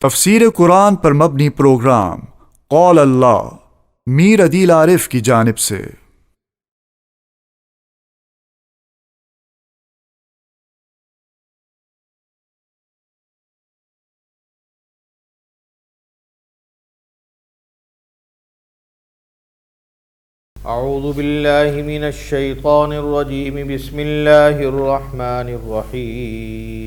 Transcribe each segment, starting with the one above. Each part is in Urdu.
تفسیر قرآن پر مبنی پروگرام قول اللہ میر عدیل عارف کی جانب سے۔ اعوذ باللہ من الشیطان الرجیم بسم اللہ الرحمن الرحیم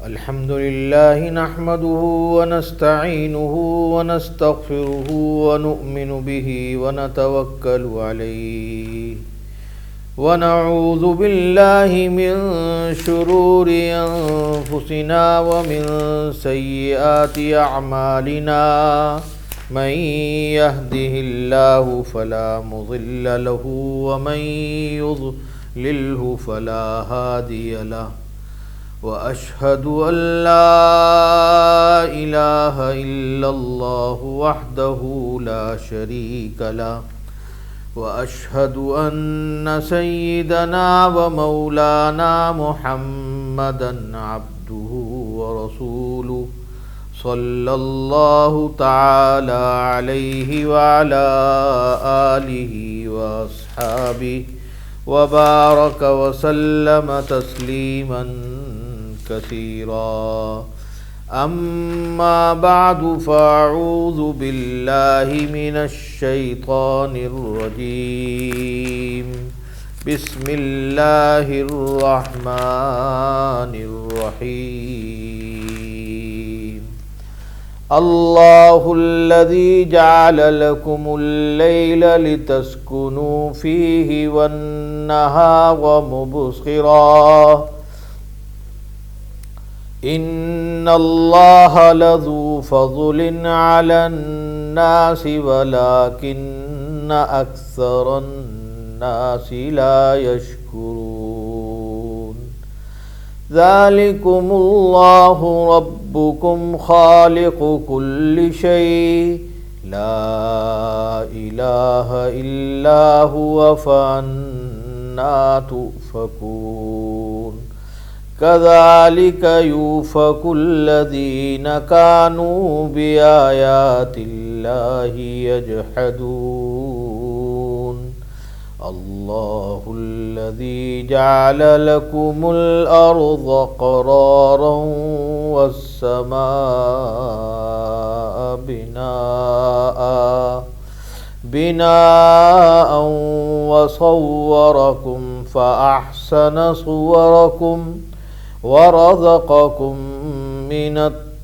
الحمد للہ نحمده ونستعینه ونستغفره ونؤمن به ونتوکل علیہ ونعوذ باللہ من شرور انفسنا ومن سیئات اعمالنا من يهده اللہ فلا مضل له ومن يضلله فلا هادی له واشهد ان لا الہ الا اللہ وحدہ لا شریک له واشهد ان سیدنا ومولانا محمدا عبده ورسوله صلی اللہ تعالی علیہ وعلى آلہ واصحابہ وبارک وسلم تسلیما کثیرا اما بعد فاعوذ باللہ من الشیطان الرجیم بسم اللہ الرحمن الرحیم اللہ الذی جعل لکم اللیل لتسکنوا فیہ والنہار مبصرا ان اللہ لذو فضل علی الناس ولکن اکثر الناس لا یشکرون ذالکم اللہ ربکم خالق کل شیء لا الہ الا هو فانا تؤفکون كذلك يؤفك الذين كانوا بآيات الله يجحدون الله الذي جعل لكم الأرض قرارا والسماء بناء وصوركم فأحسن صوركم ورزقكم من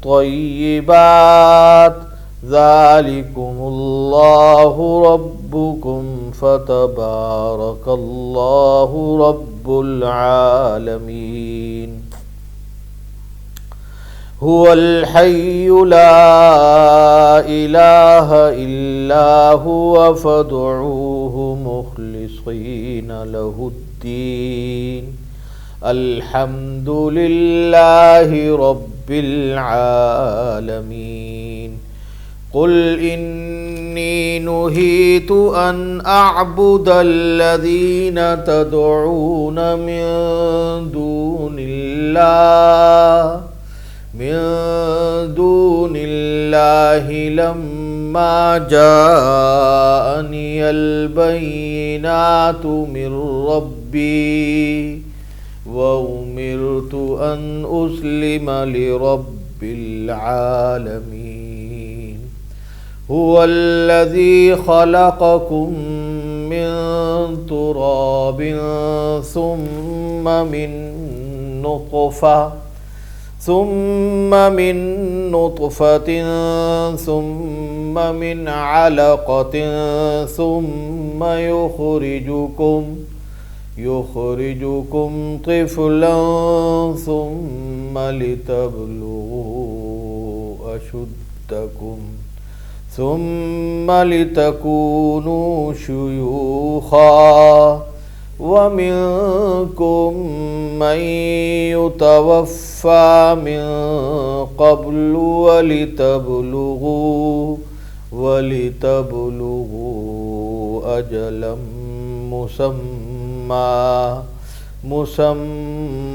الطيبات ذلكم الله ربكم فتبارك الله رب العالمين هو الحي لا إله إلا هو فادعوه مخلصين له الدين الحمد للہ رب العالمین قل انی نہیت ان اعبد الذین تدعون من دون اللہ لما جاءنی البینات من ربی وَأُمِرْتُ أَنْ أُسْلِمَ لِرَبِّ الْعَالَمِينَ هُوَ الَّذِي خَلَقَكُم مِّن تُرَابٍ ثُمَّ مِن نُطْفَةٍ ثُمَّ مِنْ عَلَقَةٍ ثُمَّ يخرجكم طفلا ثم لتبلغوا أشدكم ثم لتكونوا شيوخا ومنكم من يتوفى من قبل ولتبلغوا أجلا مسمى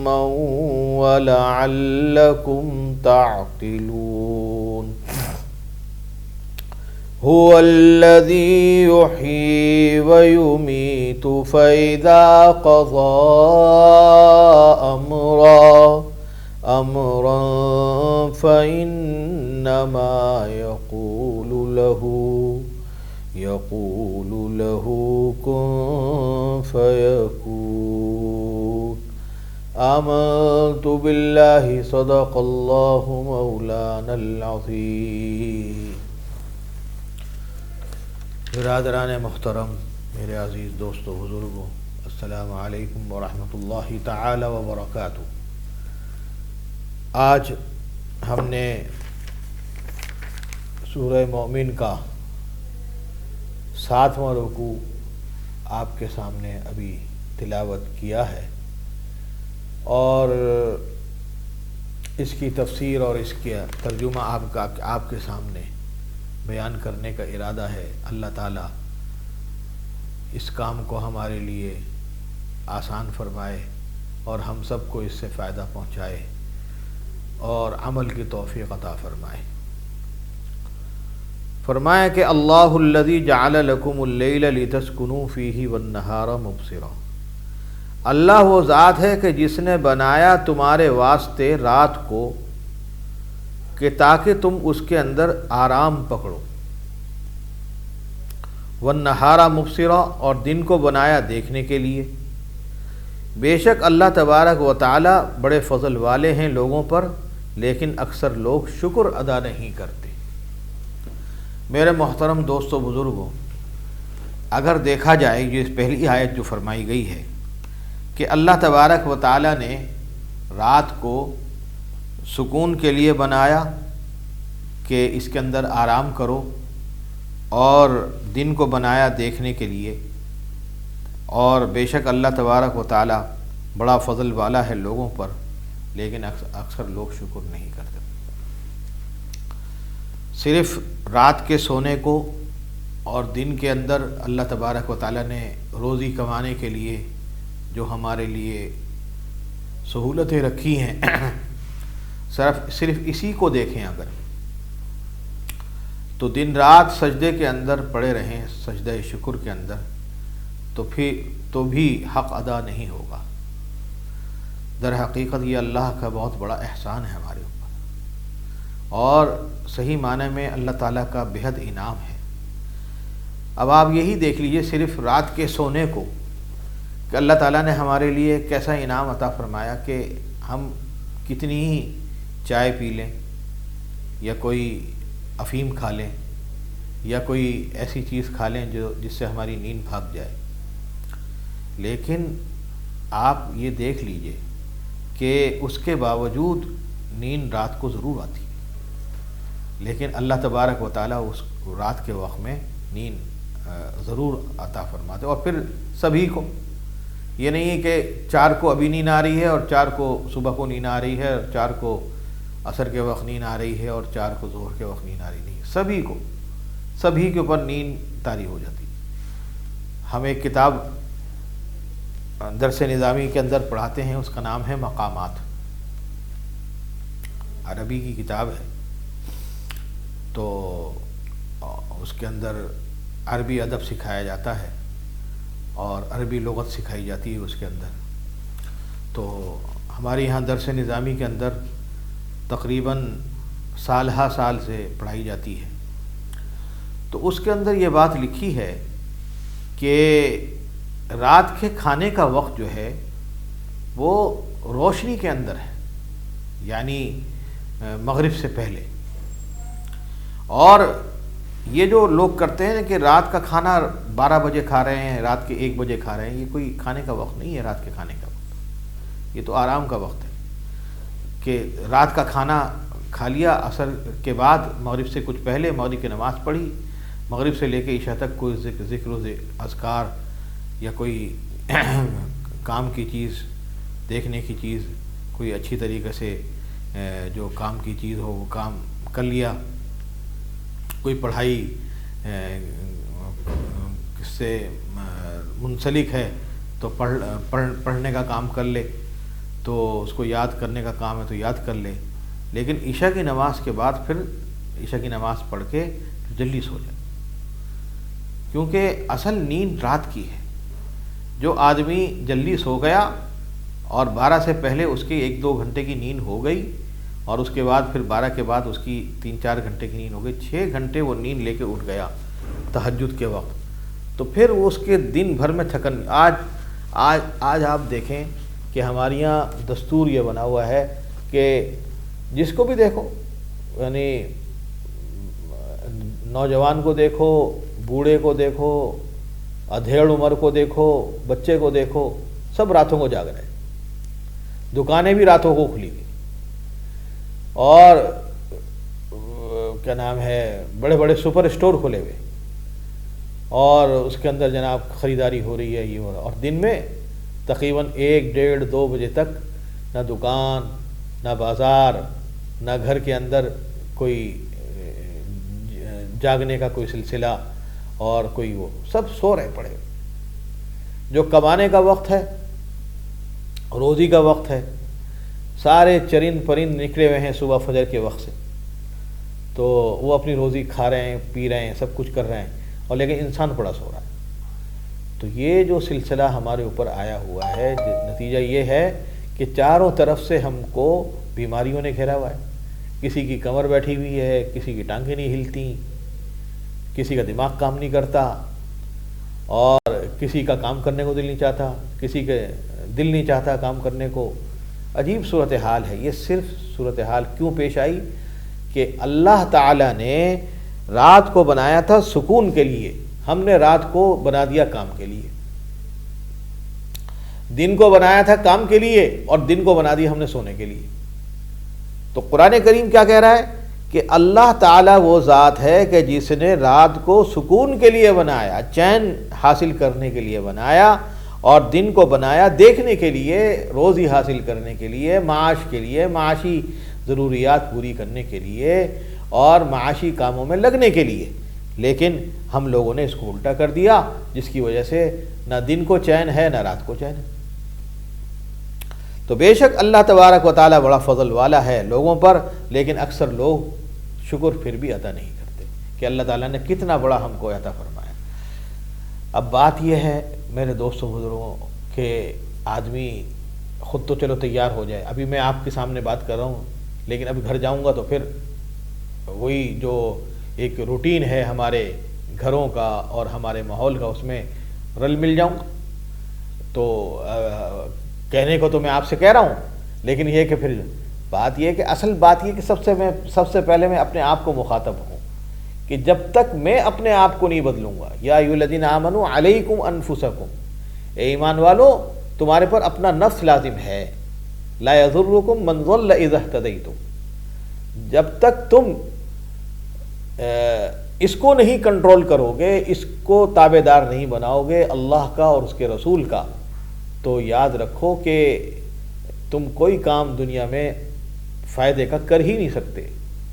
وحكما ولعلكم تعقلون هو الذي يحيي ويميت فإذا قضى أمرا فإنما يقول له كن فيكون آمنت بالله صدق الله مولانا العظيم۔ برادران محترم، میرے عزیز دوستو بزرگوں، السلام علیکم ورحمۃ اللہ تعالی وبرکاتہ۔ آج ہم نے سورہ مومن کا 7واں رکوع آپ کے سامنے ابھی تلاوت کیا ہے، اور اس کی تفسیر اور اس کا ترجمہ آپ کے سامنے بیان کرنے کا ارادہ ہے۔ اللہ تعالیٰ اس کام کو ہمارے لیے آسان فرمائے اور ہم سب کو اس سے فائدہ پہنچائے اور عمل کی توفیق عطا فرمائے۔ فرمایا کہ اللہ الذی جعل لکم اللیل لتسکنوا فیہ والنہار مبصرا، اللہ وہ ذات ہے کہ جس نے بنایا تمہارے واسطے رات کو کہ تاکہ تم اس کے اندر آرام پکڑو، والنہار مبصرا، اور دن کو بنایا دیکھنے کے لیے۔ بے شک اللہ تبارک و تعالی بڑے فضل والے ہیں لوگوں پر، لیکن اکثر لوگ شکر ادا نہیں کرتے۔ میرے محترم دوستو بزرگوں، اگر دیکھا جائے یہ پہلی آیت جو فرمائی گئی ہے کہ اللہ تبارک و تعالی نے رات کو سکون کے لیے بنایا کہ اس کے اندر آرام کرو، اور دن کو بنایا دیکھنے کے لیے، اور بے شک اللہ تبارک و تعالی بڑا فضل والا ہے لوگوں پر، لیکن اکثر لوگ شکر نہیں کرتے۔ صرف رات کے سونے کو اور دن کے اندر اللہ تبارک و تعالی نے روزی کمانے کے لیے جو ہمارے لیے سہولتیں رکھی ہیں، صرف اسی کو دیکھیں اگر تو دن رات سجدے کے اندر پڑے رہیں، سجدہ شکر کے اندر، تو بھی حق ادا نہیں ہوگا۔ در حقیقت یہ اللہ کا بہت بڑا احسان ہے ہمارے اوپر، اور صحیح معنی میں اللہ تعالیٰ کا بہت انعام ہے۔ اب آپ یہی دیکھ لیجئے صرف رات کے سونے کو کہ اللہ تعالیٰ نے ہمارے لیے کیسا انعام عطا فرمایا کہ ہم کتنی ہی چائے پی لیں، یا کوئی افیم کھا لیں، یا کوئی ایسی چیز کھا لیں جس سے ہماری نیند بھاگ جائے، لیکن آپ یہ دیکھ لیجئے کہ اس کے باوجود نیند رات کو ضرور آتی ہے، لیکن اللہ تبارک و تعالیٰ اس رات کے وقت میں نیند ضرور عطا فرماتے، اور پھر سبھی کو۔ یہ نہیں ہے کہ 4 کو ابھی نیند آ رہی ہے اور 4 کو صبح کو نیند آ رہی ہے، اور 4 کو عصر کے وقت نیند آ رہی ہے اور 4 کو ظہر کے وقت نیند آ رہی نہیں، سبھی کے اوپر نیند طاری ہو جاتی۔ ہم ایک کتاب درس نظامی کے اندر پڑھاتے ہیں، اس کا نام ہے مقامات، عربی کی کتاب ہے، تو اس کے اندر عربی ادب سکھایا جاتا ہے اور عربی لغت سکھائی جاتی ہے اس کے اندر۔ تو ہمارے یہاں درس نظامی کے اندر تقریباً سال ہا سال سے پڑھائی جاتی ہے، تو اس کے اندر یہ بات لکھی ہے کہ رات کے کھانے کا وقت جو ہے وہ روشنی کے اندر ہے، یعنی مغرب سے پہلے۔ اور یہ جو لوگ کرتے ہیں کہ رات کا کھانا 12 بجے کھا رہے ہیں، رات کے 1 بجے کھا رہے ہیں، یہ کوئی کھانے کا وقت نہیں ہے۔ رات کے کھانے کا وقت یہ تو آرام کا وقت ہے کہ رات کا کھانا کھا لیا، عصر کے بعد مغرب سے کچھ پہلے مغرب کی نماز پڑھی، مغرب سے لے کے عشاء تک کوئی ذکر و اذکار یا کوئی کام کی چیز، دیکھنے کی چیز، کوئی اچھی طریقے سے جو کام کی چیز ہو وہ کام کر لیا، کوئی پڑھائی سے منسلک ہے تو پڑھنے کا کام کر لے۔ تو اس کو یاد کرنے کا کام ہے تو یاد کر لے، لیکن عشاء کی نماز کے بعد پھر عشاء کی نماز پڑھ کے جلدی سو جائے، کیونکہ اصل نیند رات کی ہے۔ جو آدمی جلدی سو گیا اور 12 سے پہلے اس کی 1-2 گھنٹے کی نیند ہو گئی، اور اس کے بعد پھر 12 کے بعد اس کی 3-4 گھنٹے کی نیند ہو گئی، 6 گھنٹے وہ نیند لے کے اٹھ گیا تہجد کے وقت، تو پھر وہ اس کے دن بھر میں تھکن۔ آج آپ دیکھیں کہ ہمارے یہاں دستور یہ بنا ہوا ہے کہ جس کو بھی دیکھو، یعنی نوجوان کو دیکھو، بوڑھے کو دیکھو، ادھیڑ عمر کو دیکھو، بچے کو دیکھو، سب راتوں کو جاگ رہے ہیں، دکانیں بھی راتوں کو کھلی ہوئی، اور کیا نام ہے، بڑے بڑے سپر اسٹور کھلے ہوئے، اور اس کے اندر جناب خریداری ہو رہی ہے، یہ ہو رہا ہے، اور دن میں تقریباً 1-1:30-2 بجے تک نہ دکان، نہ بازار، نہ گھر کے اندر کوئی جاگنے کا کوئی سلسلہ، اور کوئی وہ سب سو رہے پڑے۔ جو کمانے کا وقت ہے، روزی کا وقت ہے، سارے چرند پرند نکلے ہوئے ہیں صبح فجر کے وقت سے، تو وہ اپنی روزی کھا رہے ہیں، پی رہے ہیں، سب کچھ کر رہے ہیں، اور لیکن انسان پڑا سو رہا ہے۔ تو یہ جو سلسلہ ہمارے اوپر آیا ہوا ہے، نتیجہ یہ ہے کہ چاروں طرف سے ہم کو بیماریوں نے گھیرا ہوا ہے۔ کسی کی کمر بیٹھی ہوئی ہے، کسی کی ٹانگیں نہیں ہلتی، کسی کا دماغ کام نہیں کرتا، اور کسی کا کام کرنے کو دل نہیں چاہتا، کسی کے دل نہیں چاہتا کام کرنے کو۔ عجیب صورتحال ہے یہ۔ صرف صورتحال کیوں پیش آئی کہ اللہ تعالیٰ نے رات کو بنایا تھا سکون کے لیے، ہم نے رات کو بنا دیا کام کے لیے۔ دن کو بنایا تھا کام کے لیے، اور دن کو بنا دیا ہم نے سونے کے لیے۔ تو قرآن کریم کیا کہہ رہا ہے کہ اللہ تعالیٰ وہ ذات ہے کہ جس نے رات کو سکون کے لیے بنایا، چین حاصل کرنے کے لیے بنایا، اور دن کو بنایا دیکھنے کے لیے، روزی حاصل کرنے کے لیے، معاش کے لیے، معاشی ضروریات پوری کرنے کے لیے، اور معاشی کاموں میں لگنے کے لیے۔ لیکن ہم لوگوں نے اس کو الٹا کر دیا، جس کی وجہ سے نہ دن کو چین ہے نہ رات کو چین ہے۔ تو بے شک اللہ تبارک و تعالیٰ بڑا فضل والا ہے لوگوں پر، لیکن اکثر لوگ شکر پھر بھی ادا نہیں کرتے کہ اللہ تعالیٰ نے کتنا بڑا ہم کو عطا فرمایا۔ اب بات یہ ہے میرے دوستوں بزرگوں کہ آدمی خود تو چلو تیار ہو جائے، ابھی میں آپ کے سامنے بات کر رہا ہوں، لیکن ابھی گھر جاؤں گا تو پھر وہی جو ایک روٹین ہے ہمارے گھروں کا اور ہمارے ماحول کا، اس میں رل مل جاؤں گا۔ تو کہنے کو تو میں آپ سے کہہ رہا ہوں، لیکن یہ کہ پھر بات یہ کہ اصل بات یہ کہ سب سے پہلے میں اپنے آپ کو مخاطب ہوں کہ جب تک میں اپنے آپ کو نہیں بدلوں گا، یا ایھا الذین آمنوا علیکم انفسکم، اے ایمان والو تمہارے پر اپنا نفس لازم ہے، لا یضرکم من ضل اذا اہتدیتم، جب تک تم اس کو نہیں کنٹرول کرو گے، اس کو تابع دار نہیں بناؤ گے اللہ کا اور اس کے رسول کا، تو یاد رکھو کہ تم کوئی کام دنیا میں فائدے کا کر ہی نہیں سکتے،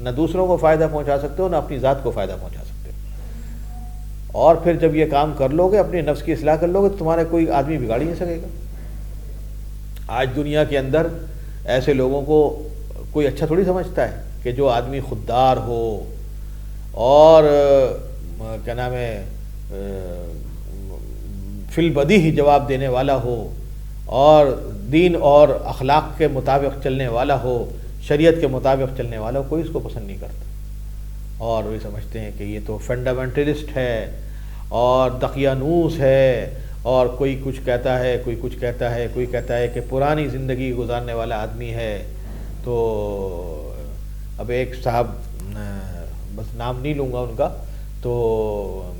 نہ دوسروں کو فائدہ پہنچا سکتے ہو، نہ اپنی ذات کو فائدہ پہنچا سکتے ہو۔ اور پھر جب یہ کام کر لو گے، اپنے نفس کی اصلاح کر لو گے، تو تمہارے کوئی آدمی بگاڑ ہی نہیں سکے گا۔ آج دنیا کے اندر ایسے لوگوں کو کوئی اچھا تھوڑی سمجھتا ہے کہ جو آدمی خوددار ہو اور کیا نام ہے فی البدیہہ ہی جواب دینے والا ہو، اور دین اور اخلاق کے مطابق چلنے والا ہو، شریعت کے مطابق چلنے والا ہو، کوئی اس کو پسند نہیں کرتا، اور وہ سمجھتے ہیں کہ یہ تو فنڈامنٹلسٹ ہے اور دقیانوس ہے، اور کوئی کچھ کہتا ہے، کوئی کچھ کہتا ہے، کوئی کہتا ہے کہ پرانی زندگی گزارنے والا آدمی ہے۔ تو اب ایک صاحب، بس نام نہیں لوں گا ان کا، تو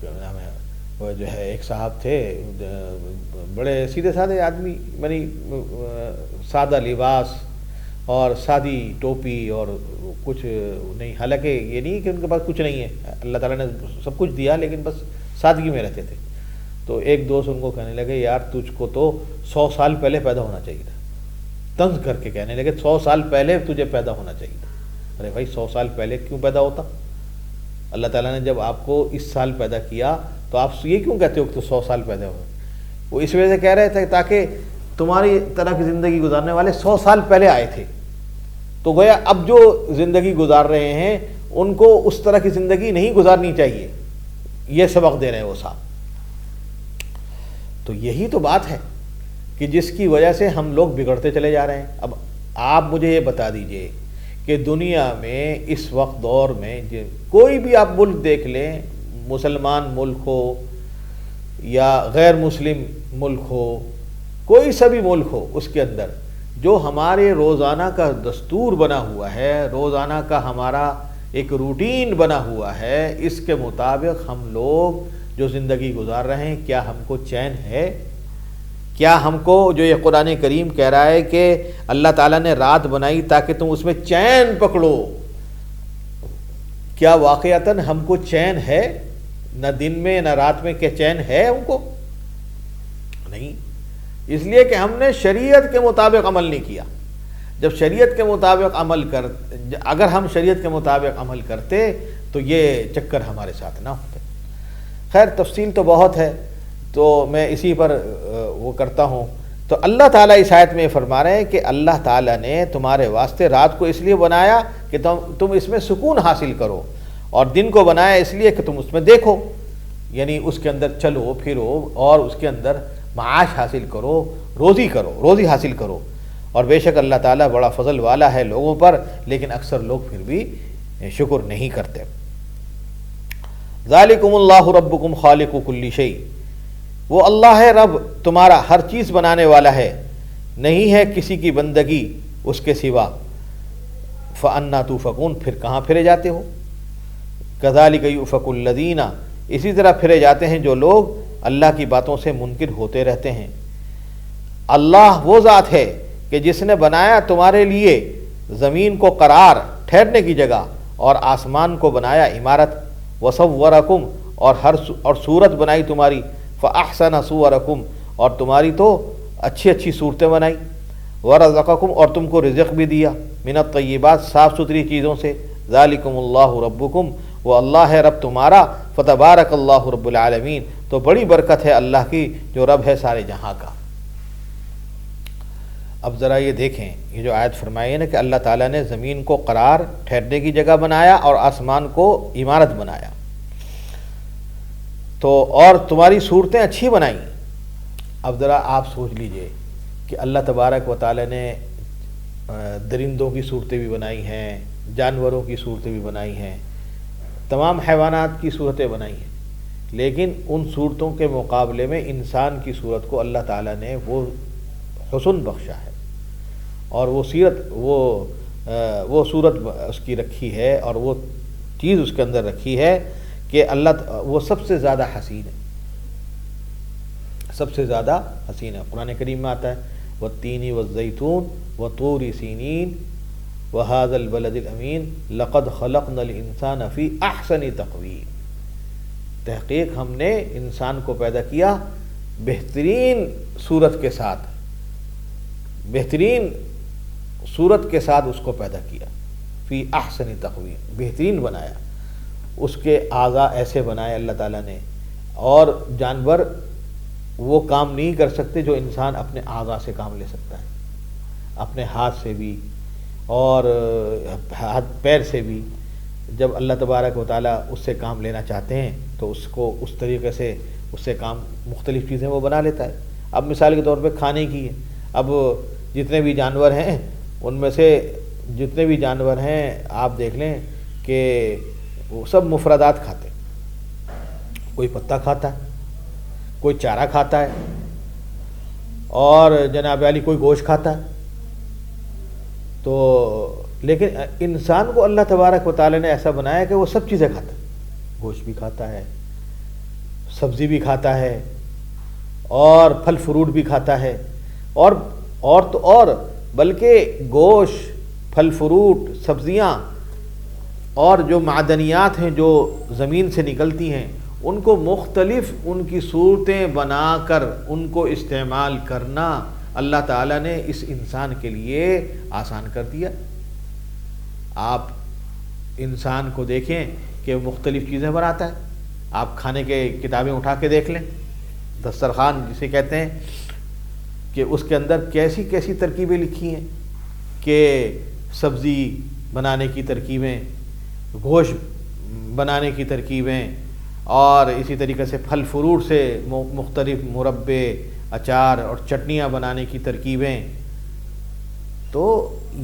نام ہے وہ جو ہے ایک صاحب تھے، بڑے سیدھے سادھے آدمی، یعنی سادہ لباس اور سادی ٹوپی اور کچھ نہیں، حالانکہ یہ نہیں کہ ان کے پاس کچھ نہیں ہے، اللہ تعالیٰ نے سب کچھ دیا، لیکن بس سادگی میں رہتے تھے۔ تو ایک دوست ان کو کہنے لگے، یار تجھ کو تو 100 سال پہلے پیدا ہونا چاہیے تھا، طنز کر کے کہنے لگے 100 سال پہلے تجھے پیدا ہونا چاہیے تھا۔ ارے بھائی 100 سال پہلے کیوں پیدا ہوتا؟ اللہ تعالیٰ نے جب آپ کو اس سال پیدا کیا تو آپ یہ کیوں کہتے ہو کہ تو 100 سال پیدا ہوئے؟ وہ اس وجہ سے کہہ رہے تھے تاکہ تمہاری طرح کی زندگی گزارنے والے 100 سال پہلے آئے تھے، تو گویا اب جو زندگی گزار رہے ہیں ان کو اس طرح کی زندگی نہیں گزارنی چاہیے، یہ سبق دے رہے ہیں وہ صاحب۔ تو یہی تو بات ہے کہ جس کی وجہ سے ہم لوگ بگڑتے چلے جا رہے ہیں۔ اب آپ مجھے یہ بتا دیجئے کہ دنیا میں اس وقت دور میں کوئی بھی آپ ملک دیکھ لیں، مسلمان ملک ہو یا غیر مسلم ملک ہو، کوئی سا بھی ملک ہو، اس کے اندر جو ہمارے روزانہ کا دستور بنا ہوا ہے، روزانہ کا ہمارا ایک روٹین بنا ہوا ہے، اس کے مطابق ہم لوگ جو زندگی گزار رہے ہیں، کیا ہم کو چین ہے؟ کیا ہم کو جو یہ قرآن کریم کہہ رہا ہے کہ اللہ تعالیٰ نے رات بنائی تاکہ تم اس میں چین پکڑو، کیا واقعتاً ہم کو چین ہے؟ نہ دن میں نہ رات میں، کیا چین ہے ہم کو؟ نہیں، اس لیے کہ ہم نے شریعت کے مطابق عمل نہیں کیا۔ جب شریعت کے مطابق اگر ہم شریعت کے مطابق عمل کرتے تو یہ چکر ہمارے ساتھ نہ ہوتے۔ خیر تفصیل تو بہت ہے، تو میں اسی پر وہ کرتا ہوں۔ تو اللہ تعالیٰ اس آیت میں فرما رہے ہیں کہ اللہ تعالیٰ نے تمہارے واسطے رات کو اس لیے بنایا کہ تم اس میں سکون حاصل کرو، اور دن کو بنایا اس لیے کہ تم اس میں دیکھو، یعنی اس کے اندر چلو پھرو اور اس کے اندر معاش حاصل کرو، روزی حاصل کرو۔ اور بے شک اللہ تعالیٰ بڑا فضل والا ہے لوگوں پر، لیکن اکثر لوگ پھر بھی شکر نہیں کرتے۔ ذالکم اللہ ربکم خالق کل شیء، وہ اللہ ہے رب تمہارا، ہر چیز بنانے والا ہے، نہیں ہے کسی کی بندگی اس کے سوا۔ فأنا توفکون، پھر کہاں پھرے جاتے ہو؟ کذالک یؤفک الذین، اسی طرح پھرے جاتے ہیں جو لوگ اللہ کی باتوں سے منکر ہوتے رہتے ہیں۔ اللہ وہ ذات ہے کہ جس نے بنایا تمہارے لیے زمین کو قرار، ٹھہرنے کی جگہ، اور آسمان کو بنایا عمارت، وصورکم، اور صورت بنائی تمہاری، فاحسن صورکم، اور تمہاری تو اچھی اچھی صورتیں بنائی، ورزقکم، اور تم کو رزق بھی دیا، من الطیبات، صاف ستھری چیزوں سے، ذالکم اللہ ربکم، وہ اللہ ہے رب تمہارا، فتبارک اللہ رب العالمین، تو بڑی برکت ہے اللہ کی جو رب ہے سارے جہاں کا۔ اب ذرا یہ دیکھیں، یہ جو آیت فرمائی ہے نا کہ اللہ تعالیٰ نے زمین کو قرار، ٹھہرنے کی جگہ بنایا، اور آسمان کو عمارت بنایا، تو اور تمہاری صورتیں اچھی بنائیں۔ اب ذرا آپ سوچ لیجئے کہ اللہ تبارک و تعالیٰ نے درندوں کی صورتیں بھی بنائی ہیں، جانوروں کی صورتیں بھی بنائی ہیں، تمام حیوانات کی صورتیں بنائی ہیں، لیکن ان صورتوں کے مقابلے میں انسان کی صورت کو اللہ تعالیٰ نے وہ حسن بخشا ہے، اور وہ صورت اس کی رکھی ہے، اور وہ چیز اس کے اندر رکھی ہے کہ وہ سب سے زیادہ حسین ہے، سب سے زیادہ حسین ہے۔ قرآن کریم میں آتا ہے والتین والزیتون وطور سینین وہذا البلد الامین لقد خلقنا الانسان فی احسن تقویم، تحقیق ہم نے انسان کو پیدا کیا بہترین صورت کے ساتھ، بہترین صورت کے ساتھ اس کو پیدا کیا، فی احسن تقویم، بہترین بنایا، اس کے اعضاء ایسے بنائے اللہ تعالیٰ نے، اور جانور وہ کام نہیں کر سکتے جو انسان اپنے اعضاء سے کام لے سکتا ہے، اپنے ہاتھ سے بھی اور ہاتھ پیر سے بھی۔ جب اللہ تبارک و تعالیٰ اس سے کام لینا چاہتے ہیں تو اس کو اس طریقے سے اس سے کام، مختلف چیزیں وہ بنا لیتا ہے۔ اب مثال کے طور پہ کھانے کی ہے، اب جتنے بھی جانور ہیں ان میں سے جتنے بھی جانور ہیں آپ دیکھ لیں کہ وہ سب مفردات کھاتے ہیں، کوئی پتا کھاتا ہے، کوئی چارہ کھاتا ہے، اور جناب علی کوئی گوشت کھاتا ہے۔ تو لیکن انسان کو اللہ تبارک و تعالی نے ایسا بنایا کہ وہ سب چیزیں کھاتا ہے، گوشت بھی کھاتا ہے، سبزی بھی کھاتا ہے، اور پھل فروٹ بھی کھاتا ہے، اور بلکہ گوشت، پھل فروٹ، سبزیاں اور جو معدنیات ہیں جو زمین سے نکلتی ہیں ان کو مختلف ان کی صورتیں بنا کر ان کو استعمال کرنا اللہ تعالیٰ نے اس انسان کے لیے آسان کر دیا۔ آپ انسان کو دیکھیں کہ مختلف چیزیں بناتا ہے، آپ کھانے کے کتابیں اٹھا کے دیکھ لیں، دسترخوان جسے کہتے ہیں، کہ اس کے اندر کیسی کیسی ترکیبیں لکھی ہیں، کہ سبزی بنانے کی ترکیبیں، گوشت بنانے کی ترکیبیں، اور اسی طریقے سے پھل فروٹ سے مختلف مربے، اچار اور چٹنیاں بنانے کی ترکیبیں. تو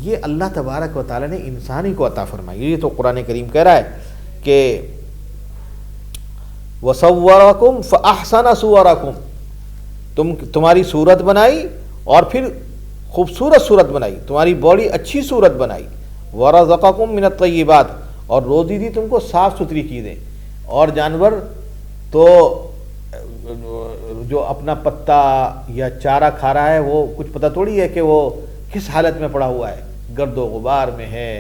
یہ اللہ تبارک و تعالیٰ نے انسانی کو عطا فرمائی. یہ تو قرآن کریم کہہ رہا ہے کہ وَصَوَّرَكُمْ فَأَحْسَنَ صُوَرَكُمْ، تمہاری صورت بنائی اور پھر خوبصورت صورت بنائی، تمہاری باڈی اچھی صورت بنائی. وَرَزَقَكُمْ مِنَ الطَّيِّبَاتِ، اور روزی دی تم کو صاف ستھری چیزیں. اور جانور تو جو اپنا پتا یا چارہ کھا رہا ہے وہ کچھ پتہ تھوڑی ہے کہ وہ کس حالت میں پڑا ہوا ہے، گرد و غبار میں ہے،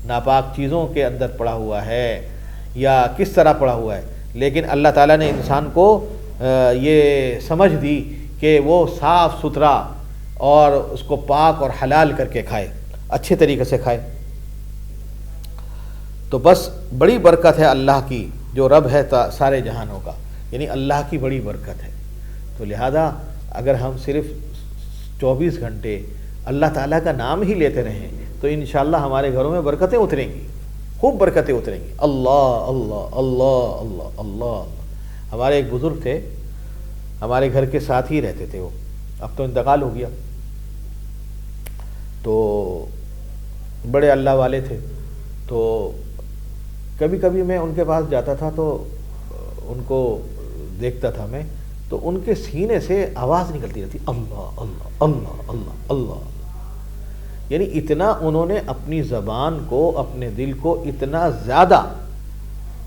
ناپاک چیزوں کے اندر پڑا ہوا ہے، یا کس طرح پڑا ہوا ہے. لیکن اللہ تعالیٰ نے انسان کو یہ سمجھ دی کہ وہ صاف ستھرا اور اس کو پاک اور حلال کر کے کھائے، اچھے طریقے سے کھائے. تو بس بڑی برکت ہے اللہ کی، جو رب ہے سارے جہانوں کا، یعنی اللہ کی بڑی برکت ہے. تو لہذا اگر ہم صرف 24 گھنٹے اللہ تعالیٰ کا نام ہی لیتے رہیں تو انشاءاللہ ہمارے گھروں میں برکتیں اتریں گی، خوب برکتیں اتریں گی. اللہ اللہ اللہ اللہ اللہ. ہمارے ایک بزرگ تھے، ہمارے گھر کے ساتھ ہی رہتے تھے، وہ اب تو انتقال ہو گیا. تو بڑے اللہ والے تھے. تو کبھی کبھی میں ان کے پاس جاتا تھا تو ان کو دیکھتا تھا میں، تو ان کے سینے سے آواز نکلتی رہتی، اللہ اللہ اللہ اللہ اللہ. یعنی اتنا انہوں نے اپنی زبان کو، اپنے دل کو اتنا زیادہ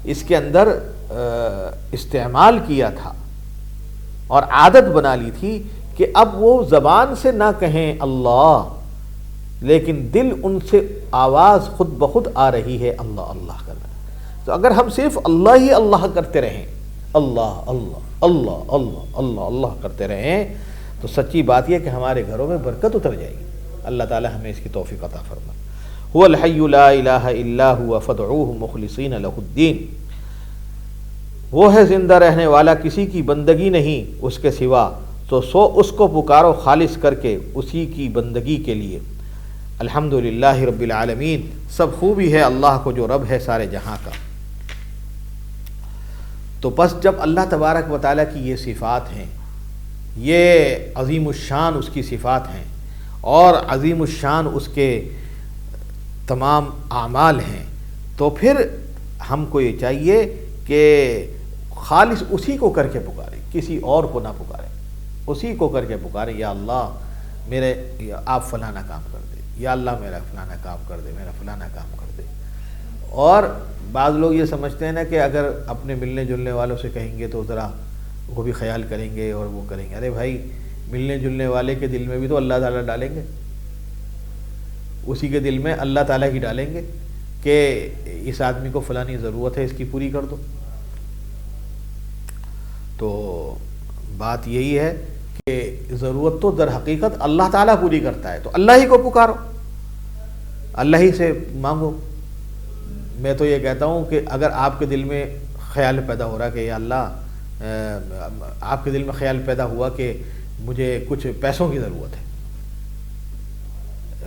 اس کے اندر استعمال کیا تھا اور عادت بنا لی تھی کہ اب وہ زبان سے نہ کہیں اللہ، لیکن دل ان سے آواز خود بخود آ رہی ہے اللہ اللہ کرنا. تو اگر ہم صرف اللہ ہی اللہ کرتے رہیں، اللہ اللہ اللہ اللہ اللہ اللہ کرتے رہیں، تو سچی بات یہ کہ ہمارے گھروں میں برکت اتر جائے گی. اللہ تعالی ہمیں اس کی توفیق عطا فرمائے. هو الحی لا الہ الا هو فادعوه مخلصین لہ الدین. وہ ہے زندہ رہنے والا، کسی کی بندگی نہیں اس کے سوا، تو اس کو پکارو خالص کر کے اسی کی بندگی کے لیے. الحمدللہ رب العالمین. سب خوبی ہے اللہ کو جو رب ہے سارے جہاں کا. تو بس جب اللہ تبارک و تعالیٰ کی یہ صفات ہیں، یہ عظیم الشان اس کی صفات ہیں اور عظیم الشان اس کے تمام اعمال ہیں، تو پھر ہم کو یہ چاہیے کہ خالص اسی کو کر کے پکاریں، کسی اور کو نہ پکاریں، اسی کو کر کے پکاریں. یا اللہ میرے آپ فلانا کام کر دے، یا اللہ میرا فلانا کام کر دے، میرا فلانا کام کر دے. اور بعض لوگ یہ سمجھتے ہیں نا کہ اگر اپنے ملنے جلنے والوں سے کہیں گے تو ذرا وہ بھی خیال کریں گے اور وہ کریں گے. ارے بھائی، ملنے جلنے والے کے دل میں بھی تو اللہ تعالیٰ ڈالیں گے، اسی کے دل میں اللہ تعالیٰ ہی ڈالیں گے کہ اس آدمی کو فلانی ضرورت ہے، اس کی پوری کر دو. تو بات یہی ہے کہ ضرورت تو در حقیقت اللہ تعالیٰ پوری کرتا ہے، تو اللہ ہی کو پکارو، اللہ ہی سے مانگو. میں تو یہ کہتا ہوں کہ اگر آپ کے دل میں خیال پیدا ہو رہا کہ یا اللہ، آپ کے دل میں خیال پیدا ہوا کہ مجھے کچھ پیسوں کی ضرورت ہے،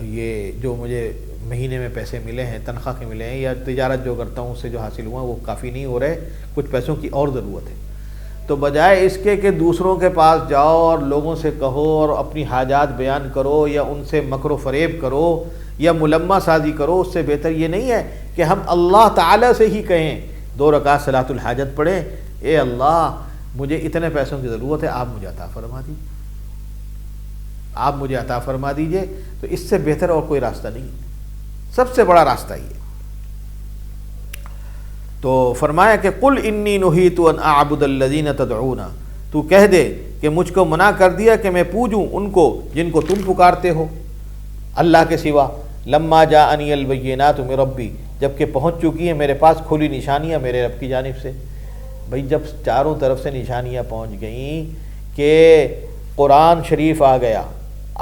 یہ جو مجھے مہینے میں پیسے ملے ہیں، تنخواہ کے ملے ہیں، یا تجارت جو کرتا ہوں اس سے جو حاصل ہوا وہ کافی نہیں ہو رہے، کچھ پیسوں کی اور ضرورت ہے، تو بجائے اس کے کہ دوسروں کے پاس جاؤ اور لوگوں سے کہو اور اپنی حاجات بیان کرو یا ان سے مکر و فریب کرو یا ملمہ سازی کرو، اس سے بہتر یہ نہیں ہے کہ ہم اللہ تعالیٰ سے ہی کہیں، 2 رکعت صلاۃ الحاجت پڑھیں، اے اللہ مجھے اتنے پیسوں کی ضرورت ہے، آپ مجھے عطا فرما دیجیے، آپ مجھے عطا فرما دیجیے. تو اس سے بہتر اور کوئی راستہ نہیں ہے، سب سے بڑا راستہ یہ. تو فرمایا کہ قل انی نہیت ان اعبد الذین تدعون، تو کہہ دے کہ مجھ کو منع کر دیا کہ میں پوجوں ان کو جن کو تم پکارتے ہو اللہ کے سوا. لما جاءنی البینات من ربی، جب کہ پہنچ چکی ہیں میرے پاس کھلی نشانیاں میرے رب کی جانب سے. بھئی جب چاروں طرف سے نشانیاں پہنچ گئیں کہ قرآن شریف آ گیا،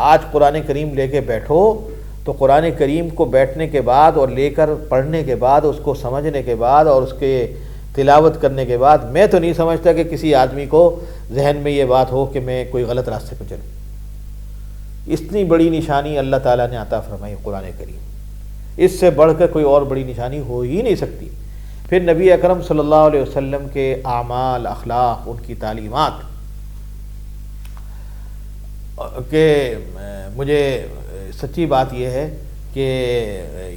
آج قرآن کریم لے کے بیٹھو، تو قرآن کریم کو بیٹھنے کے بعد اور لے کر پڑھنے کے بعد، اس کو سمجھنے کے بعد اور اس کے تلاوت کرنے کے بعد، میں تو نہیں سمجھتا کہ کسی آدمی کو ذہن میں یہ بات ہو کہ میں کوئی غلط راستے پہ چلوں. اتنی بڑی نشانی اللہ تعالیٰ نے عطا فرمائی قرآن کریم، اس سے بڑھ کر کوئی اور بڑی نشانی ہو ہی نہیں سکتی۔ پھر نبی اکرم صلی اللہ علیہ وسلم کے اعمال، اخلاق، ان کی تعلیمات کہ مجھے سچی بات یہ ہے کہ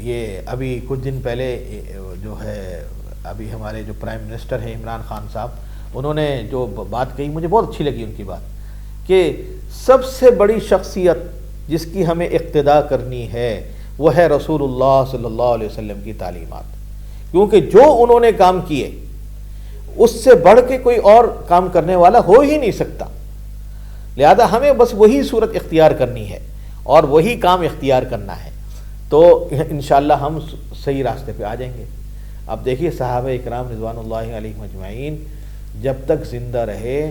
یہ ابھی کچھ دن پہلے جو ہے ابھی ہمارے جو پرائم منسٹر ہیں عمران خان صاحب، انہوں نے جو بات کہی مجھے بہت اچھی لگی ان کی بات، کہ سب سے بڑی شخصیت جس کی ہمیں اقتداء کرنی ہے وہ ہے رسول اللہ صلی اللہ علیہ وسلم کی تعلیمات، کیونکہ جو انہوں نے کام کیے اس سے بڑھ کے کوئی اور کام کرنے والا ہو ہی نہیں سکتا، لہذا ہمیں بس وہی صورت اختیار کرنی ہے اور وہی کام اختیار کرنا ہے، تو انشاءاللہ ہم صحیح راستے پہ آ جائیں گے۔ اب دیکھیے صحابہ اکرام رضوان اللہ علیہم اجمعین جب تک زندہ رہے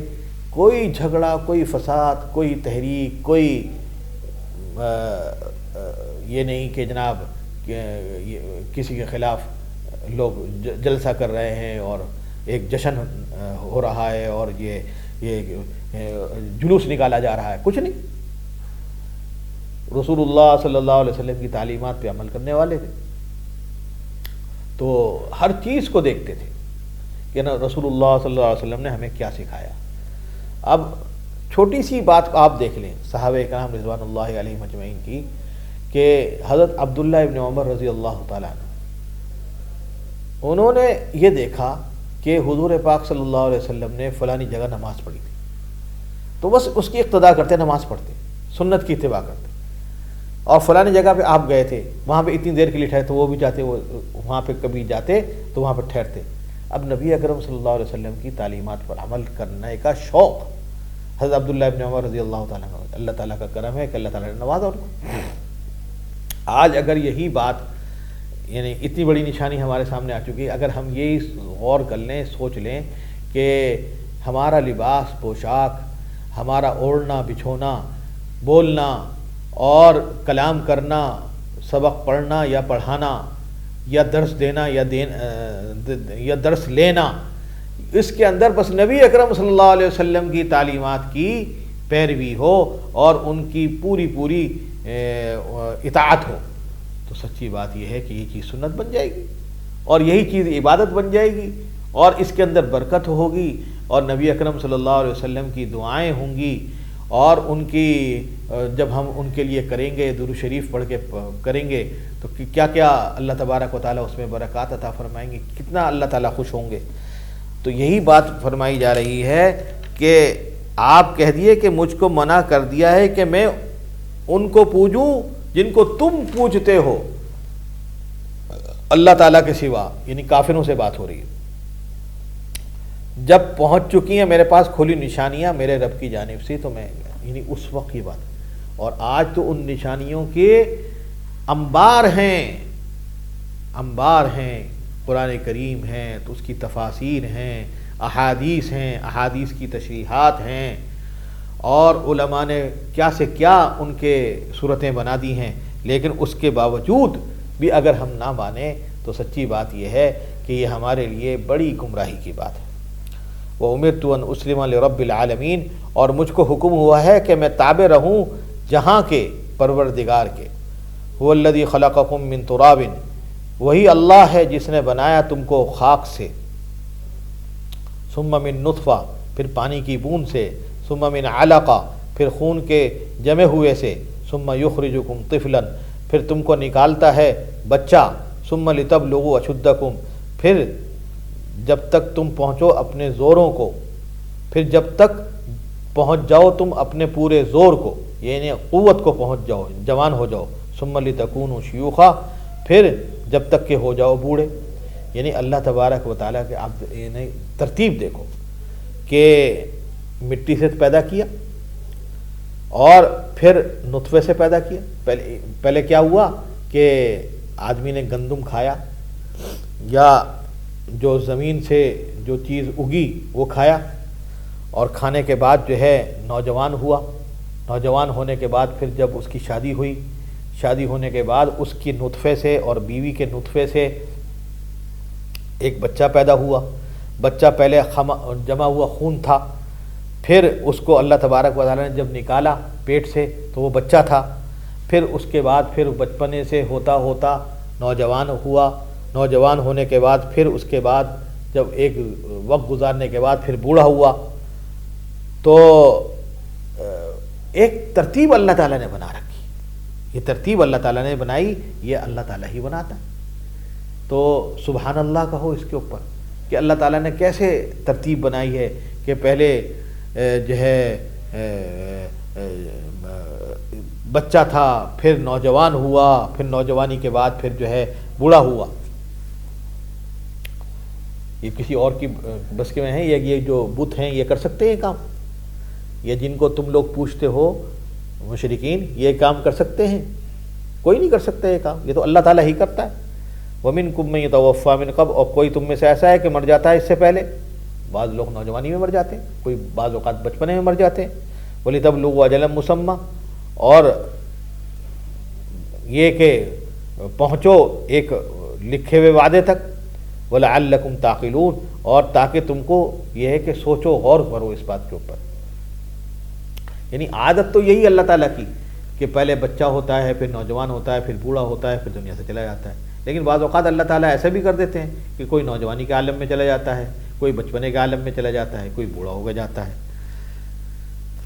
کوئی جھگڑا، کوئی فساد، کوئی تحریک، کوئی یہ نہیں کہ جناب کسی کے خلاف لوگ جلسہ کر رہے ہیں اور ایک جشن ہو رہا ہے اور یہ جلوس نکالا جا رہا ہے، کچھ نہیں۔ رسول اللہ صلی اللہ علیہ وسلم کی تعلیمات پہ عمل کرنے والے تھے، تو ہر چیز کو دیکھتے تھے کہ نا رسول اللہ صلی اللہ علیہ وسلم نے ہمیں کیا سکھایا۔ اب چھوٹی سی بات کو آپ دیکھ لیں صحابہ کرام رضوان اللہ علیہم اجمعین کی، کہ حضرت عبداللہ ابن عمر رضی اللہ تعالیٰ عنہ انہوں نے یہ دیکھا کہ حضور پاک صلی اللہ علیہ وسلم نے فلانی جگہ نماز پڑھی تھی، تو بس اس کی اقتداء کرتے، نماز پڑھتے، سنت کی اتباع کرتے، اور فلانی جگہ پہ آپ گئے تھے وہاں پہ اتنی دیر کے لیے ٹھہرے تو وہ بھی جاتے، وہ وہاں پہ کبھی جاتے تو وہاں پہ ٹھہرتے۔ اب نبی اکرم صلی اللہ علیہ وسلم کی تعلیمات پر عمل کرنے کا شوق حضرت عبداللہ ابن عمر رضی اللہ تعالیٰ عنہ، اللہ تعالیٰ کا کرم ہے کہ اللہ تعالیٰ نے نوازا ان کو۔ آج اگر یہی بات یعنی اتنی بڑی نشانی ہمارے سامنے آ چکی ہے، اگر ہم یہی غور کر لیں، سوچ لیں کہ ہمارا لباس، پوشاک، ہمارا اوڑھنا بچھونا، بولنا اور کلام کرنا، سبق پڑھنا یا پڑھانا یا درس دینا یا درس لینا، اس کے اندر بس نبی اکرم صلی اللہ علیہ وسلم کی تعلیمات کی پیروی ہو اور ان کی پوری اطاعت ہو، تو سچی بات یہ ہے کہ یہ چیز سنت بن جائے گی اور یہی چیز عبادت بن جائے گی اور اس کے اندر برکت ہوگی اور نبی اکرم صلی اللہ علیہ وسلم کی دعائیں ہوں گی، اور ان کی جب ہم ان کے لیے کریں گے درود شریف پڑھ کے کریں گے تو کیا کیا اللہ تبارک و تعالیٰ اس میں برکات عطا فرمائیں گے، کتنا اللہ تعالیٰ خوش ہوں گے۔ تو یہی بات فرمائی جا رہی ہے کہ آپ کہہ دیے کہ مجھ کو منع کر دیا ہے کہ میں ان کو پوجوں جن کو تم پوجتے ہو اللہ تعالیٰ کے سوا، یعنی کافروں سے بات ہو رہی ہے۔ جب پہنچ چکی ہیں میرے پاس کھلی نشانیاں میرے رب کی جانب سے، تو میں یعنی اس وقت کی بات، اور آج تو ان نشانیوں کے انبار ہیں، قرآن کریم ہیں تو اس کی تفاسیر ہیں، احادیث ہیں، احادیث کی تشریحات ہیں، اور علماء نے کیا سے کیا ان کے صورتیں بنا دی ہیں، لیکن اس کے باوجود بھی اگر ہم نہ مانیں تو سچی بات یہ ہے کہ یہ ہمارے لیے بڑی گمراہی کی بات ہے۔ وَأُمِرْتُ أَنْ أُسْلِمَ لِرَبِّ الْعَالَمِينَ، اور مجھ کو حکم ہوا ہے کہ میں تابع رہوں جہاں کے پروردگار کے۔ هُوَ الَّذِي خَلَقَكُم مِّن تُرَابٍ، وہی اللہ ہے جس نے بنایا تم کو خاک سے، ثُمَّ مِن نُطْفَةٍ، پھر پانی کی بوند سے، ثُمَّ مِن عَلَقَةٍ، پھر خون کے جمے ہوئے سے، ثُمَّ يُخْرِجُكُمْ طِفْلًا، پھر تم کو نکالتا ہے بچہ، ثُمَّ لِتَبْلُغُوا أَشُدَّكُمْ، پھر جب تک تم پہنچو اپنے زوروں کو، پھر جب تک پہنچ جاؤ تم اپنے پورے زور کو، یعنی قوت کو پہنچ جاؤ، جوان ہو جاؤ، ثم لتکونوا شیوخا، پھر جب تک کہ ہو جاؤ بوڑھے۔ یعنی اللہ تبارک و تعالیٰ کے آپ یعنی ترتیب دیکھو کہ مٹی سے پیدا کیا اور پھر نطفے سے پیدا کیا۔ پہلے کیا ہوا کہ آدمی نے گندم کھایا یا جو زمین سے جو چیز اگی وہ کھایا، اور کھانے کے بعد جو ہے نوجوان ہوا، نوجوان ہونے کے بعد پھر جب اس کی شادی ہوئی، شادی ہونے کے بعد اس کی نطفے سے اور بیوی کے نطفے سے ایک بچہ پیدا ہوا۔ بچہ پہلے جمع ہوا خون تھا، پھر اس کو اللہ تبارک و تعالیٰ نے جب نکالا پیٹ سے تو وہ بچہ تھا، پھر اس کے بعد پھر بچپنے سے ہوتا ہوتا نوجوان ہوا، نوجوان ہونے کے بعد پھر اس کے بعد جب ایک وقت گزارنے کے بعد پھر بوڑھا ہوا، تو ایک ترتیب اللہ تعالیٰ نے بنا رکھی۔ یہ ترتیب اللہ تعالیٰ نے بنائی، یہ اللہ تعالیٰ ہی بناتا ہے۔ تو سبحان اللہ کہو اس کے اوپر کہ اللہ تعالیٰ نے کیسے ترتیب بنائی ہے کہ پہلے جو ہے بچہ تھا، پھر نوجوان ہوا، پھر نوجوانی کے بعد پھر جو ہے بوڑھا ہوا۔ یہ کسی اور کی بس کے میں ہے؟ یہ جو بت ہیں یہ کر سکتے ہیں یہ کام؟ یہ جن کو تم لوگ پوچھتے ہو مشرکین، یہ کام کر سکتے ہیں؟ کوئی نہیں کر سکتا یہ کام، یہ تو اللہ تعالیٰ ہی کرتا ہے۔ وَمِنْكُم مَّن يَتَوَفَّىٰ مِن قَبْلُ، اور کوئی تم میں سے ایسا ہے کہ مر جاتا ہے اس سے پہلے۔ بعض لوگ نوجوانی میں مر جاتے ہیں، کوئی بعض اوقات بچپنے میں مر جاتے ہیں۔ وَلِتَبْلُغُوا أَجَلًا مُّسَمًّى، اور یہ کہ پہنچو ایک لکھے ہوئے وعدے تک۔ وَلَعَلَّكُمْ تَعْقِلُونَ، اور تاکہ تم کو یہ ہے کہ سوچو غور کرو اس بات کے اوپر۔ یعنی عادت تو یہی اللہ تعالیٰ کی کہ پہلے بچہ ہوتا ہے، پھر نوجوان ہوتا ہے، پھر بوڑھا ہوتا ہے، پھر دنیا سے چلا جاتا ہے۔ لیکن بعض اوقات اللہ تعالیٰ ایسا بھی کر دیتے ہیں کہ کوئی نوجوانی کے عالم میں چلا جاتا ہے، کوئی بچپنے کے عالم میں چلا جاتا ہے، کوئی بوڑھا ہو گیا جاتا ہے۔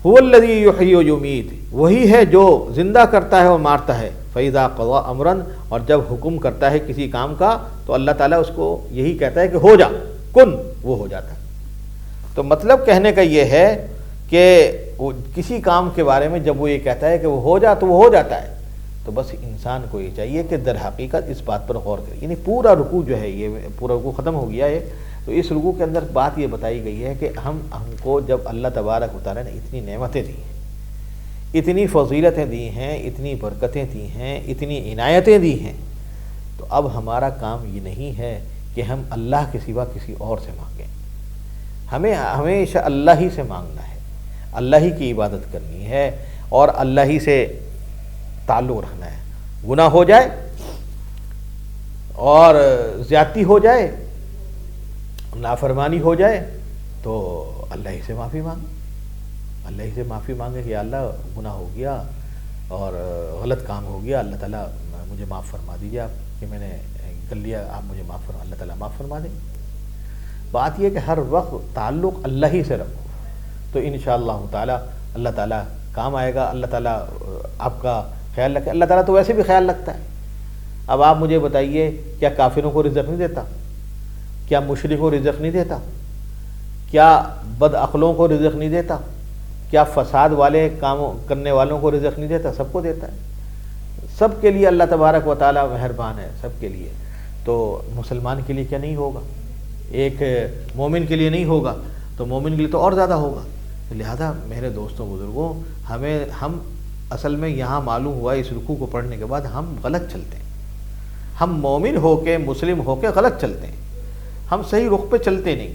هو الذی یحیی و یمیت، وہی ہے جو زندہ کرتا ہے اور مارتا ہے۔ فَإِذَا قَضَىٰ أَمْرًا، اور جب حکم کرتا ہے کسی کام کا تو اللہ تعالیٰ اس کو یہی کہتا ہے کہ ہو جا، کن، وہ ہو جاتا ہے۔ تو مطلب کہنے کا یہ ہے کہ کسی کام کے بارے میں جب وہ یہ کہتا ہے کہ وہ ہو جا تو وہ ہو جاتا ہے، تو بس انسان کو یہ چاہیے کہ در حقیقت اس بات پر غور کرے۔ یعنی پورا رکوع جو ہے، یہ پورا رکوع ختم ہو گیا ہے، تو اس رکوع کے اندر بات یہ بتائی گئی ہے کہ ہم کو جب اللہ تبارک و تعالیٰ نے اتنی نعمتیں دی ہیں، اتنی فضیلتیں دی ہیں، اتنی برکتیں دی ہیں، اتنی عنایتیں دی ہیں، تو اب ہمارا کام یہ نہیں ہے کہ ہم اللہ کے سوا کسی اور سے مانگیں۔ ہمیں ہمیشہ اللہ ہی سے مانگنا ہے، اللہ ہی کی عبادت کرنی ہے اور اللہ ہی سے تعلق رکھنا ہے۔ گناہ ہو جائے اور زیادتی ہو جائے، نافرمانی ہو جائے، تو اللہ ہی سے معافی مانگے، اللہ ہی سے معافی مانگے کہ یا اللہ گناہ ہو گیا اور غلط کام ہو گیا، اللہ تعالیٰ مجھے معاف فرما دیجیے، آپ کہ میں نے کر لیا، آپ مجھے معاف فرما، اللہ تعالیٰ معاف فرما دیں۔ بات یہ کہ ہر وقت تعلق اللہ ہی سے رکھو، تو انشاءاللہ تعالیٰ اللہ تعالیٰ کام آئے گا، اللہ تعالیٰ آپ کا خیال رکھے۔ اللہ تعالیٰ تو ویسے بھی خیال رکھتا ہے۔ اب آپ مجھے بتائیے، کیا کافروں کو رزق نہیں دیتا؟ کیا مشرکوں کو رزق نہیں دیتا؟ کیا بد عقلوں کو رزق نہیں دیتا؟ کیا فساد والے کاموں کرنے والوں کو رزق نہیں دیتا؟ سب کو دیتا ہے، سب کے لیے اللہ تبارک و تعالیٰ مہربان ہے، سب کے لیے۔ تو مسلمان کے لیے کیا نہیں ہوگا؟ ایک مومن کے لیے نہیں ہوگا تو مومن کے لیے تو اور زیادہ ہوگا۔ لہذا میرے دوستوں بزرگوں، ہم اصل میں یہاں معلوم ہوا اس رکوع کو پڑھنے کے بعد ہم غلط چلتے ہیں، ہم مومن ہو کے مسلم ہو کے غلط چلتے ہیں، ہم صحیح رخ پہ چلتے نہیں۔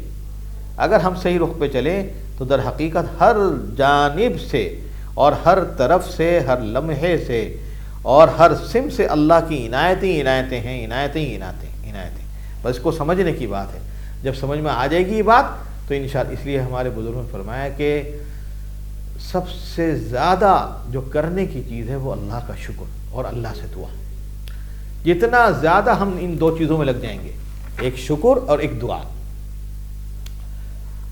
اگر ہم صحیح رخ پہ چلیں تو در حقیقت ہر جانب سے اور ہر طرف سے، ہر لمحے سے اور ہر سم سے اللہ کی عنایتیں ہیں، عنایتیں۔ بس اس کو سمجھنے کی بات ہے۔ جب سمجھ میں آ جائے گی یہ بات تو انشاءاللہ، اس لیے ہمارے بزرگوں نے فرمایا کہ سب سے زیادہ جو کرنے کی چیز ہے وہ اللہ کا شکر اور اللہ سے دعا۔ جتنا زیادہ ہم ان دو چیزوں میں لگ جائیں گے، ایک شکر اور ایک دعا،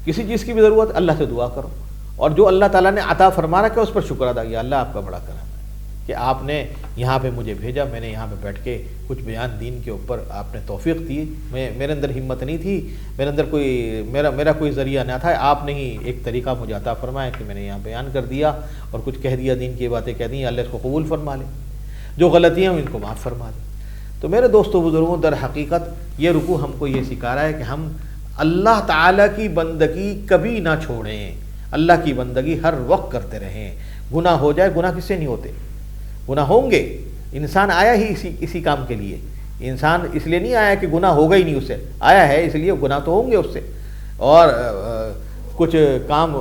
کسی چیز کی بھی ضرورت اللہ سے دعا کرو، اور جو اللہ تعالیٰ نے عطا فرما رکھا ہے اس پر شکر ادا کیا۔ اللہ آپ کا بڑا کرم ہے کہ آپ نے یہاں پہ مجھے بھیجا، میں نے یہاں پہ بیٹھ کے کچھ بیان دین کے اوپر آپ نے توفیق دی۔ میرے اندر ہمت نہیں تھی، میرے اندر میرا کوئی ذریعہ نہ تھا، آپ نے ہی ایک طریقہ مجھے عطا فرمایا کہ میں نے یہاں بیان کر دیا اور کچھ کہہ دیا، دین کی باتیں کہہ دیں۔ اللہ اس کو قبول فرما لے، جو غلطیاں ہیں ان کو معاف فرما دے۔ تو میرے دوستوں بزرگوں، در حقیقت یہ رکوع ہم کو یہ سکھا رہا ہے کہ ہم اللہ تعالیٰ کی بندگی کبھی نہ چھوڑیں، اللہ کی بندگی ہر وقت کرتے رہیں۔ گناہ ہو جائے، گناہ کس سے نہیں ہوتے؟ گناہ ہوں گے، انسان آیا ہی اسی کام کے لیے، انسان اس لیے نہیں آیا کہ گناہ ہوگا ہی نہیں، اس سے آیا ہے اس لیے گناہ تو ہوں گے اس سے، اور کچھ کام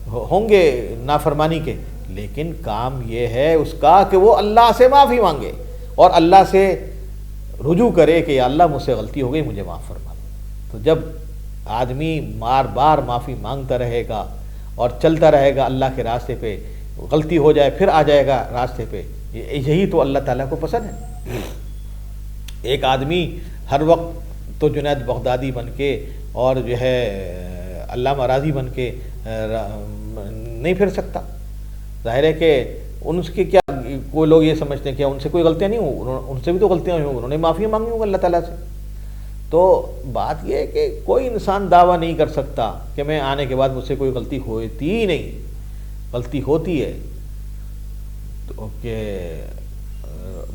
ہوں گے نافرمانی کے، لیکن کام یہ ہے اس کا کہ وہ اللہ سے معافی مانگے اور اللہ سے رجوع کرے کہ یا اللہ مجھ سے غلطی ہو گئی، مجھے معاف فرما۔ تو جب آدمی بار بار معافی مانگتا رہے گا اور چلتا رہے گا اللہ کے راستے پہ، غلطی ہو جائے پھر آ جائے گا راستے پہ، یہی تو اللہ تعالیٰ کو پسند ہے۔ ایک آدمی ہر وقت تو جنید بغدادی بن کے اور جو ہے علامہ راضی بن کے نہیں پھر سکتا۔ ظاہر ہے کہ ان کے کیا کوئی لوگ یہ سمجھتے ہیں کہ ان سے کوئی غلطیاں نہیں ہوں، ان سے بھی تو غلطیاں ہوئی ہوں، انہوں نے معافی مانگی ہوگی اللہ تعالیٰ سے۔ تو بات یہ ہے کہ کوئی انسان دعویٰ نہیں کر سکتا کہ میں آنے کے بعد مجھ سے کوئی غلطی ہوتی ہی نہیں، غلطی ہوتی ہے تو کہ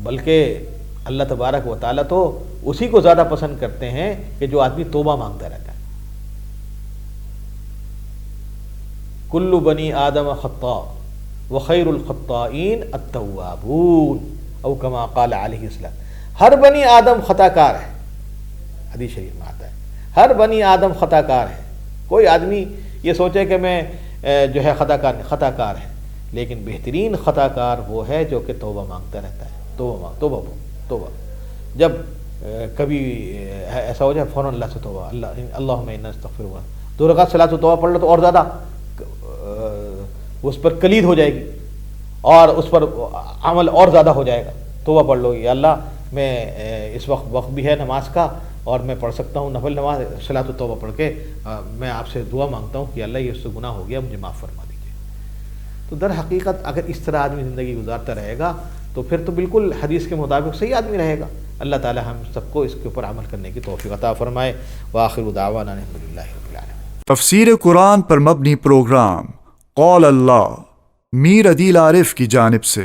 بلکہ اللہ تبارک و تعالیٰ تو اسی کو زیادہ پسند کرتے ہیں کہ جو آدمی توبہ مانگتا رہتا ہے۔ کل بنی آدم خطاء وخیر الخطائین التوابون او کما قال علیہ السلام۔ ہر بنی آدم خطا کار ہے، حدیث شریف میں آتا ہے ہر بنی آدم خطا کار ہے۔ کوئی آدمی یہ سوچے کہ میں جو ہے خطا کار ہے، لیکن بہترین خطا کار وہ ہے جو کہ توبہ مانگتا رہتا ہے۔ توبہ جب کبھی ایسا ہو جائے فوراً اللہ سے توبہ، اللہم انا نستغفرک، 2 رکعت صلاۃ و توبہ پڑھ لو تو اور زیادہ اس پر کلید ہو جائے گی اور اس پر عمل اور زیادہ ہو جائے گا۔ توبہ پڑھ لو گی، اللہ میں اس وقت بھی ہے نماز کا اور میں پڑھ سکتا ہوں نفل نماز، صلاۃ و توبہ پڑھ کے میں آپ سے دعا مانگتا ہوں کہ اللہ یہ اس سے گناہ ہو گیا، مجھے معاف فرما دیجیے۔ تو در حقیقت اگر اس طرح آدمی زندگی گزارتا رہے گا تو پھر تو بالکل حدیث کے مطابق صحیح آدمی رہے گا۔ اللہ تعالی ہم سب کو اس کے اوپر عمل کرنے کی توفیق عطا فرمائے۔ وآخر دعوانا الحمدللہ رب العالمین۔ تفسیر قرآن پر مبنی پروگرام قول اللہ میر عدیل عارف کی جانب سے